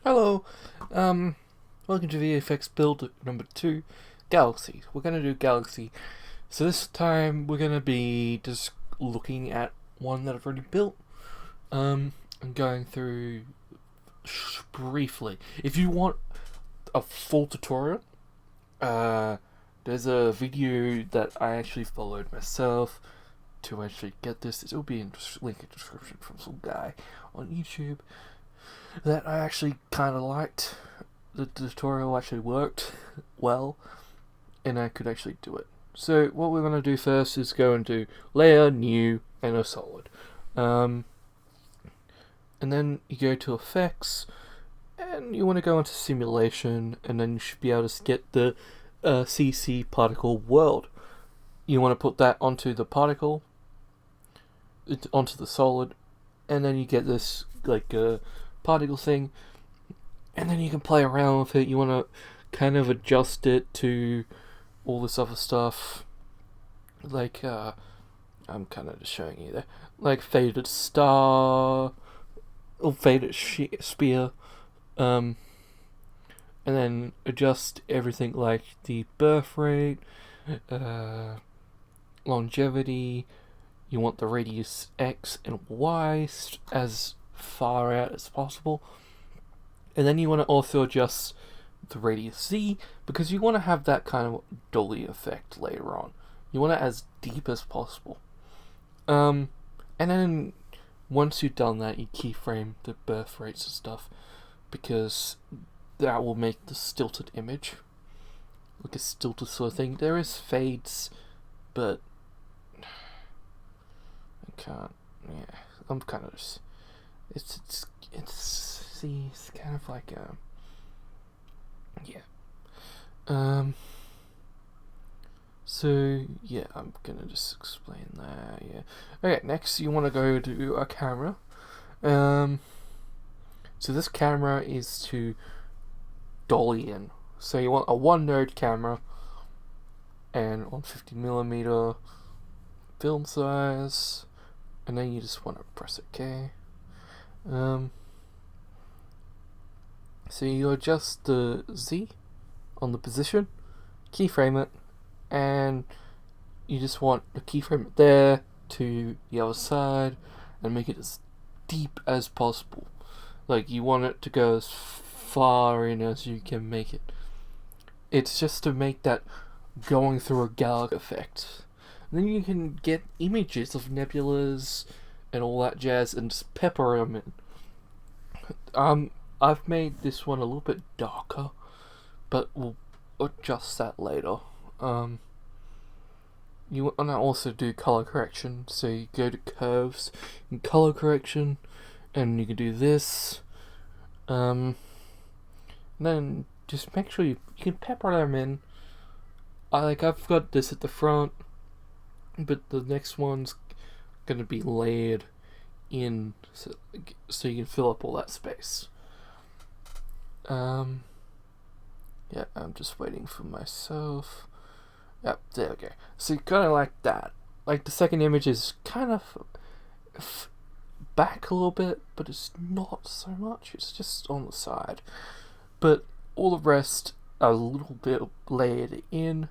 Hello, um, welcome to VFX build number 2, Galaxy. We're gonna do Galaxy. So this time we're gonna be just looking at one that I've already built, and going through briefly. If you want a full tutorial, there's a video that I actually followed myself to actually get this. It'll be in the link in the description from some guy on YouTube that I actually kind of liked. The tutorial actually worked well, and I could actually do it. So what we're going to do first is go and do layer, new, and a solid. And then you go to effects, and you want to go into simulation, and then you should be able to get the CC particle world. You want to put that onto the particle, onto the solid, and then you get this like particle thing, and then you can play around with it. You want to kind of adjust it to all this other stuff, like I'm kind of just showing you there, like faded star or faded spear, and then adjust everything like the birth rate, longevity. You want the radius X and Y as far out as possible. And then you want to also adjust the radius Z, because you want to have that kind of dolly effect later on. You want it as deep as possible. And then once you've done that, you keyframe the birth rates and stuff, because that will make the stilted image, like a stilted sort of thing. There is fades, but I can't. Yeah, I'm kind of just. See, it's kind of like yeah. So yeah, I'm gonna just explain that. Yeah. Okay. Next, you want to go to a camera. So this camera is to dolly in. So you want a one node camera and 150mm film size, and then you just want to press OK. So you adjust the Z on the position, keyframe it, and you just want to keyframe it there to the other side and make it as deep as possible. Like, you want it to go as far in as you can make it. It's just to make that going through a galaxy effect. And then you can get images of nebulas and all that jazz and just pepper them in. I've made this one a little bit darker, but we'll adjust that later. You want to also do color correction, so you go to curves and color correction, and you can do this. And then just make sure you can pepper them in. I've got this at the front, but the next one's gonna be layered in, so you can fill up all that space. Yeah, I'm just waiting for myself. Yep, there we go. So kind of like that. Like, the second image is kind of back a little bit, but it's not so much. It's just on the side. But all the rest are a little bit layered in,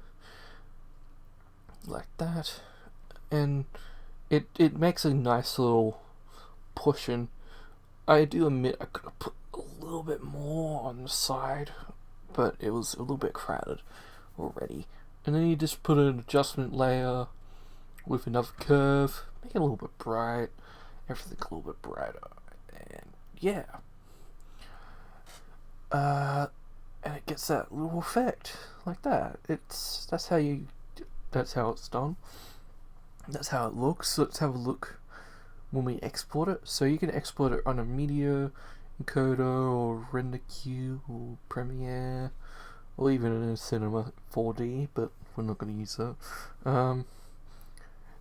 like that, and it makes a nice little push in. I do admit I could have put a little bit more on the side, but it was a little bit crowded already. And then you just put an adjustment layer with another curve, make it a little bit bright, everything a little bit brighter, and yeah. And it gets that little effect like that. That's how it's done. That's how it looks. Let's have a look when we export it. So you can export it on a media encoder or render queue or Premiere, or even in a Cinema 4D, but we're not going to use that.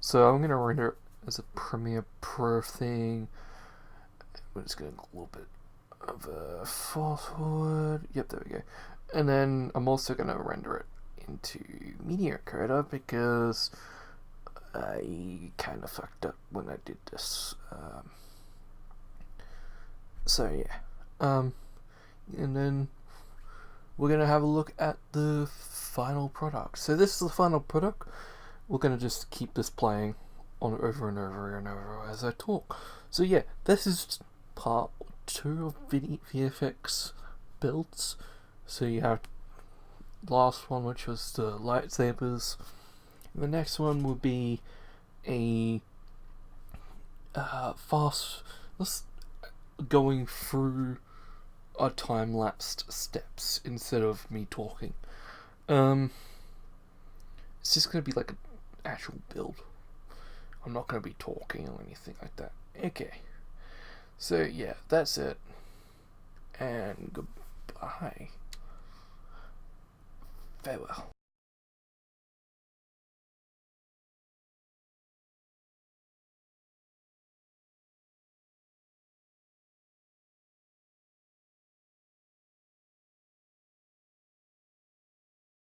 So I'm going to render it as a Premiere Pro thing. We're just going to a little bit of a forward. Yep, there we go. And then I'm also going to render it into media encoder, because I kind of fucked up when I did this. So yeah, and then we're going to have a look at the final product. So this is the final product. We're going to just keep this playing on over and over and over as I talk. So yeah, this is part 2 of VFX builds. So you have the last one, which was the lightsabers. The next one will be a going through a time-lapsed steps instead of me talking. It's just gonna be like an actual build. I'm not gonna be talking or anything like that. Okay. So yeah, that's it. And goodbye. Farewell.